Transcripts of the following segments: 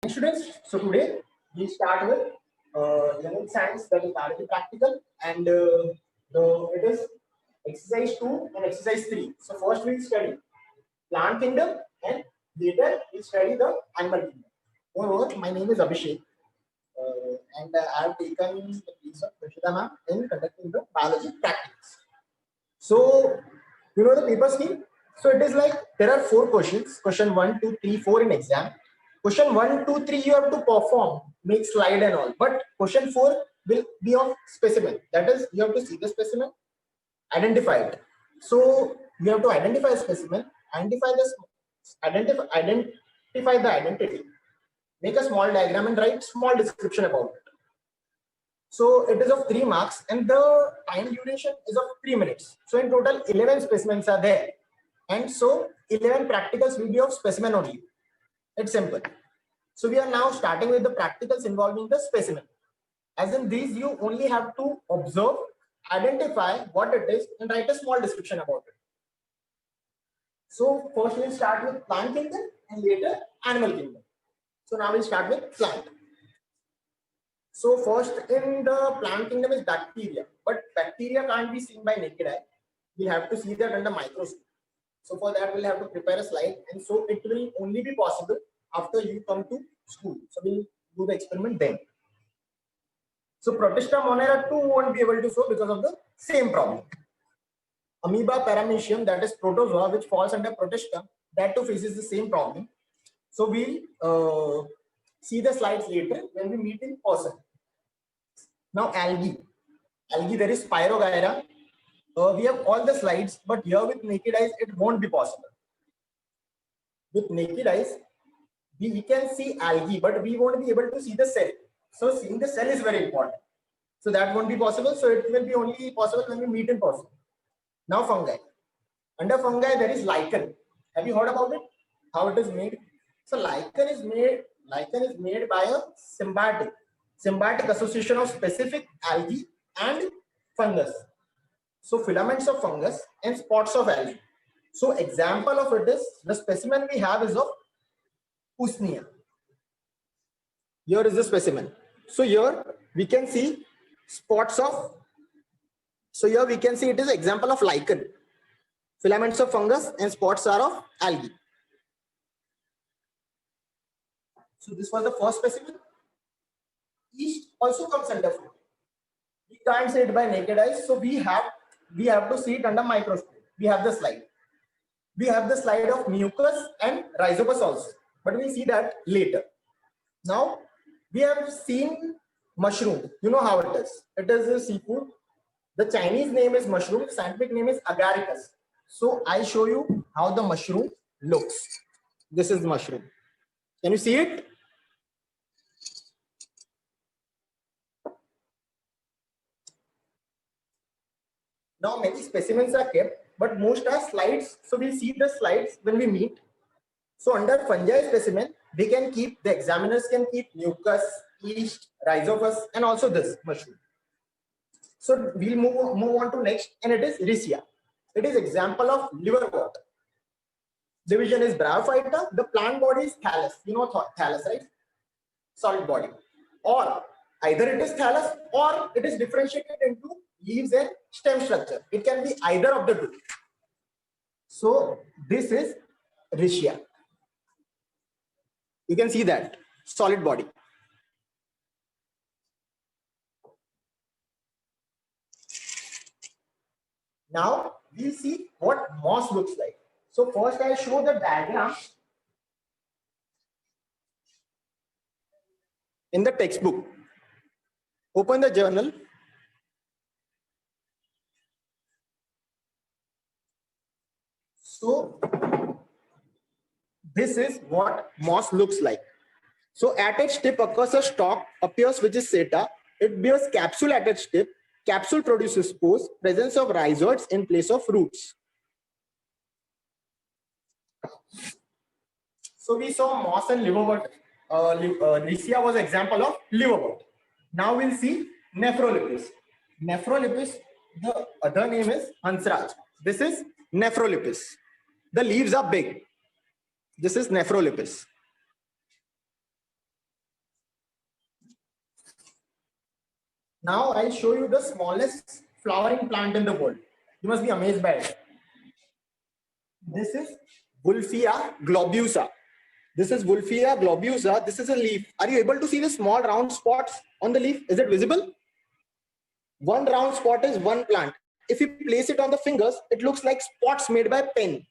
Students, so today we start with 11th science, that is directly practical, and it is exercise 2 and exercise 3. So first we'll study plant kingdom and later we'll study the animal kingdom. Moreover, my name is Abhishek and I have taken the place of Prashita ma'am in conducting the biology practice. So you know the paper scheme. So it is like there are 4 questions. Question 1, 2, 3, 4 in exam. Question 1, 2, 3 you have to perform, make slide and all. But question 4 will be of specimen. That is, you have to see the specimen, identify it. So you have to identify a specimen, identify the identity, make a small diagram and write small description about it. So it is of 3 marks and the time duration is of 3 minutes. So in total 11 specimens are there. And so 11 practicals will be of specimen only. It's simple. So we are now starting with the practicals involving the specimen. As in these, you only have to observe, identify what it is and write a small description about it. So first we'll start with plant kingdom and later animal kingdom. So now we'll start with plant. So first in the plant kingdom is bacteria, but bacteria can't be seen by naked eye. We have to see that under microscope. So for that we'll have to prepare a slide, and so it will only be possible after you come to school. So we'll do the experiment then. So Protista monera 2 won't be able to show because of the same problem. Amoeba paramecium, that is protozoa which falls under Protista, that too faces the same problem. So we'll see the slides later when we meet in person. Now algae there is Spirogyra. We have all the slides, but here with naked eyes it won't be possible. With naked eyes we can see algae, but we won't be able to see the cell. So seeing the cell is very important. So that won't be possible. So it will be only possible when we meet in person. Now fungi. Under fungi there is lichen. Have you heard about it? How it is made? So lichen is made by a symbiotic association of specific algae and fungus. So filaments of fungus and spots of algae. So example of it is the specimen we have is of Usnea. Here is the specimen. So here we can see spots of. So here we can see it is an example of lichen. Filaments of fungus and spots are of algae. So this was the first specimen. Yeast also comes under food. We can't see it by naked eyes, so we have to see it under microscope. We have the slide. We have the slide of mucus and rhizopus also, but we'll see that later. Now we have seen mushroom. You know how it is. It is a seafood. The Chinese name is mushroom. The scientific name is agaricus. So I show you how the mushroom looks. This is the mushroom. Can you see it? Now many specimens are kept, but most are slides. So we'll see the slides when we meet. So under fungi specimen, they can keep, the examiners can keep mucus, yeast, rhizopus, and also this mushroom. So we'll move on to next, and it is Riccia. It is example of liverwort. Division is Bryophyta. The plant body is thallus. You know thallus, right? Solid body. Or either it is thallus or it is differentiated into leaves and stem structure. It can be either of the two. So this is Riccia. You can see that solid body. Now we'll see what moss looks like. So first I show the diagram in the textbook. Open the journal. So this is what moss looks like. So at its tip occurs a stalk, appears which is seta. It bears capsule at its tip. Capsule produces spores, presence of rhizoids in place of roots. So we saw moss and liverwort. Riccia was example of liverwort. Now we'll see Nephrolipis. Nephrolipis, the other name is Hansraj. This is Nephrolipis. The leaves are big. This is Nephrolipis. Now I'll show you the smallest flowering plant in the world. You must be amazed by it. This is Wolffia globosa. This is Wolffia globosa. This is a leaf. Are you able to see the small round spots on the leaf? Is it visible? One round spot is one plant. If you place it on the fingers, it looks like spots made by pen.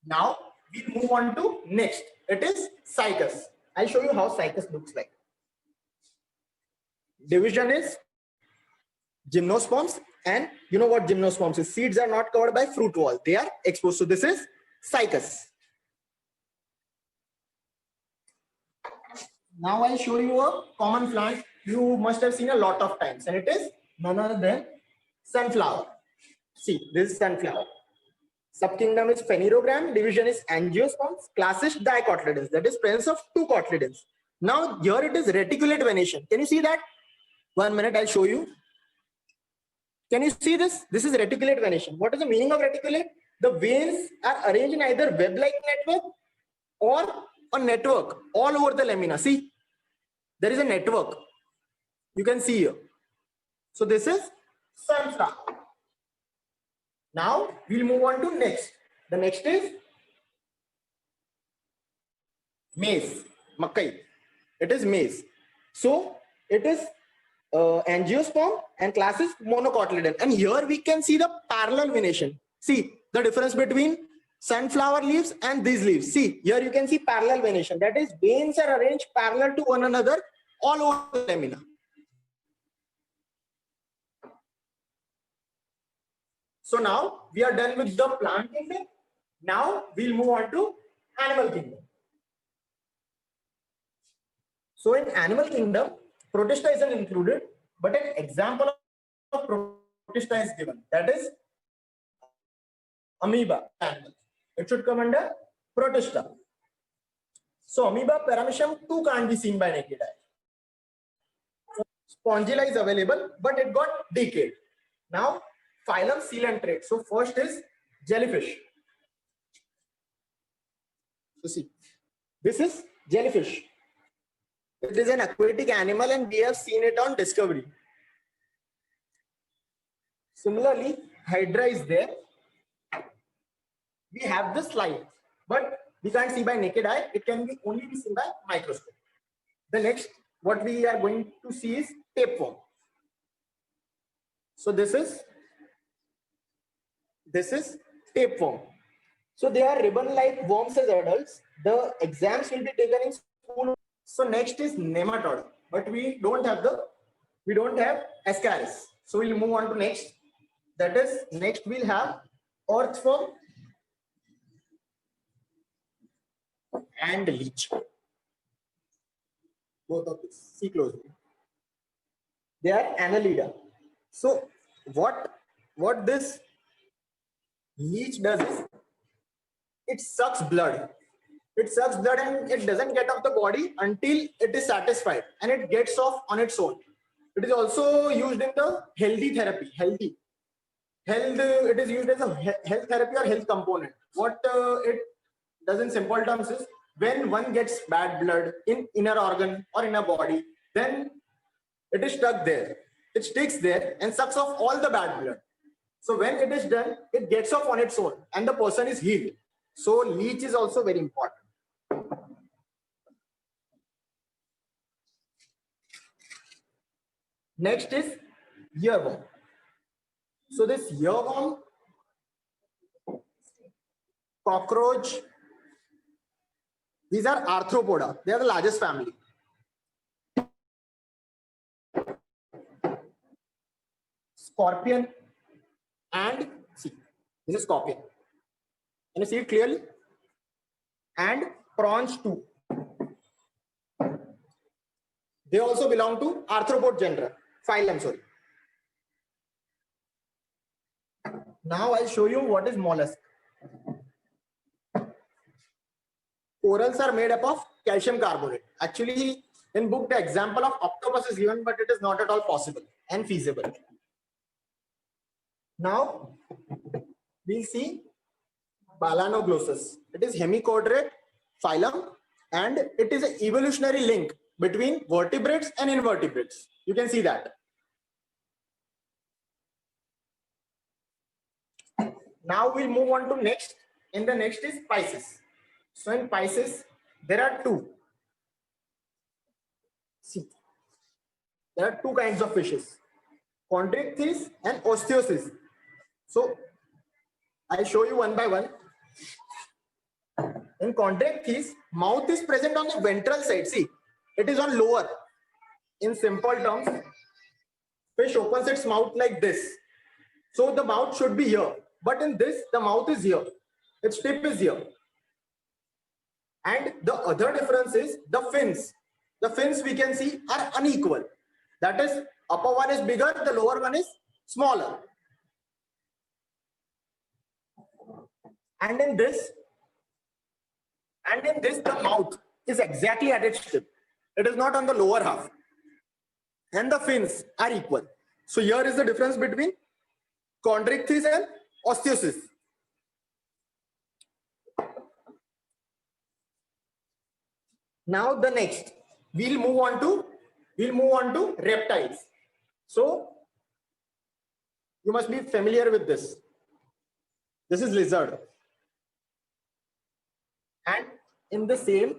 Now we move on to next. It is cycas. I'll show you how cycas looks like. Division is gymnosperms, and you know what gymnosperms is. Seeds are not covered by fruit wall. They are exposed. So this is cycas. Now I'll show you a common plant you must have seen a lot of times, and it is none other than sunflower. See, this is sunflower. Subkingdom is phanerogram, division is angiosperms, class is dicotyledons, that is presence of two cotyledons. Now here it is reticulate venation. Can you see that? 1 minute, I'll show you. Can you see this? This is reticulate venation. What is the meaning of reticulate? The veins are arranged in either web-like network or a network all over the lamina. See, there is a network. You can see here. So this is sunflower. Now we'll move on to next. The next is maize, makai. It is maize. So it is angiosperm and class is monocotyledon. And here we can see the parallel venation. See the difference between sunflower leaves and these leaves. See, here you can see parallel venation. That is, veins are arranged parallel to one another all over the lamina. So now we are done with the plant kingdom. Now we'll move on to animal kingdom. So in animal kingdom, Protista isn't included, but an example of Protista is given. That is amoeba animal. It should come under Protista. So amoeba paramecium 2 can't be seen by naked eye. Spongilla is available, but it got decayed. Now phylum coelenterate. So first is jellyfish. So see, this is jellyfish. It is an aquatic animal and we have seen it on Discovery. Similarly, Hydra is there. We have the slide, but we can't see by naked eye. It can be only be seen by microscope. The next, what we are going to see is tapeworm. So this is tapeworm. So they are ribbon-like worms as adults. The exams will be taken in school. So next is nematode, but we don't have Ascaris. So we'll move on to next. That is, next we'll have earthworm and leech. Both of these. See closely. They are annelida. So what this leech does is it sucks blood. It sucks blood and it doesn't get off the body until it is satisfied, and it gets off on its own. It is also used in the healthy therapy. It is used as a health therapy or health component. What it does in simple terms is, when one gets bad blood in inner organ or inner body, then it is stuck there. It sticks there and sucks off all the bad blood. So when it is done, it gets off on its own and the person is healed. So leech is also very important. Next is earworm. So this earworm, cockroach, these are arthropoda. They are the largest family. Scorpion and see, this is scorpion. Can you see it clearly? And prawns too. They also belong to arthropod genera, phylum, sorry. Now I'll show you what is mollusk. Corals are made up of calcium carbonate. Actually, in book, the example of octopus is given, but it is not at all possible and feasible. Now, we'll see Balanoglossus. It is hemichordate phylum And it is an evolutionary link between vertebrates and invertebrates. You can see that. Now we'll move on to next. In the next is Pisces. So in Pisces, there are two. See, there are two kinds of fishes, chondrichthyes and osteocis. So I'll show you one by one. In chondrichthyes, mouth is present on the ventral side. See, it is on lower. In simple terms, fish opens its mouth like this. So the mouth should be here. But in this, the mouth is here. Its tip is here. And the other difference is the fins. The fins we can see are unequal. That is, upper one is bigger, the lower one is smaller. And in this, the mouth is exactly at its tip. It is not on the lower half. And the fins are equal. So here is the difference between chondrichthyes and osteocis. Now the next, we'll move on to reptiles. So you must be familiar with this. This is lizard. And in the same,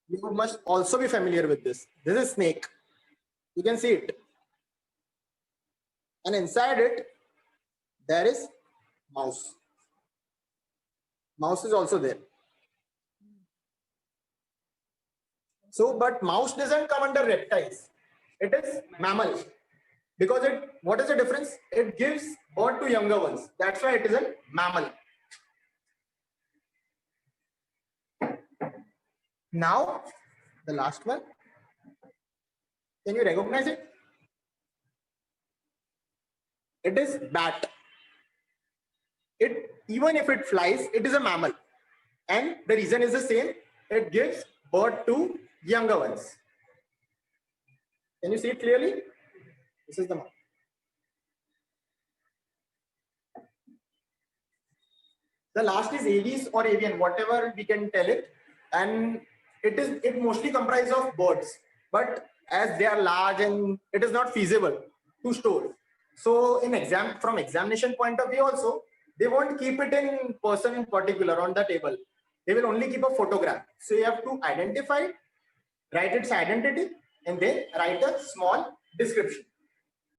you must also be familiar with this. This is snake. You can see it. And inside it, there is mouse. Mouse is also there. So, but mouse doesn't come under reptiles. It is mammal. Because what is the difference? It gives birth to younger ones. That's why it is a mammal. Now, the last one. Can you recognize it? It is bat. Even if it flies, it is a mammal. And the reason is the same. It gives birth to younger ones. Can you see it clearly? This is the mouth. The last is aves or avian, whatever we can tell it. And it mostly comprises of birds. But as they are large and it is not feasible to store. So from examination point of view also, they won't keep it in person in particular on the table. They will only keep a photograph. So you have to identify it, write its identity, and then write a small description.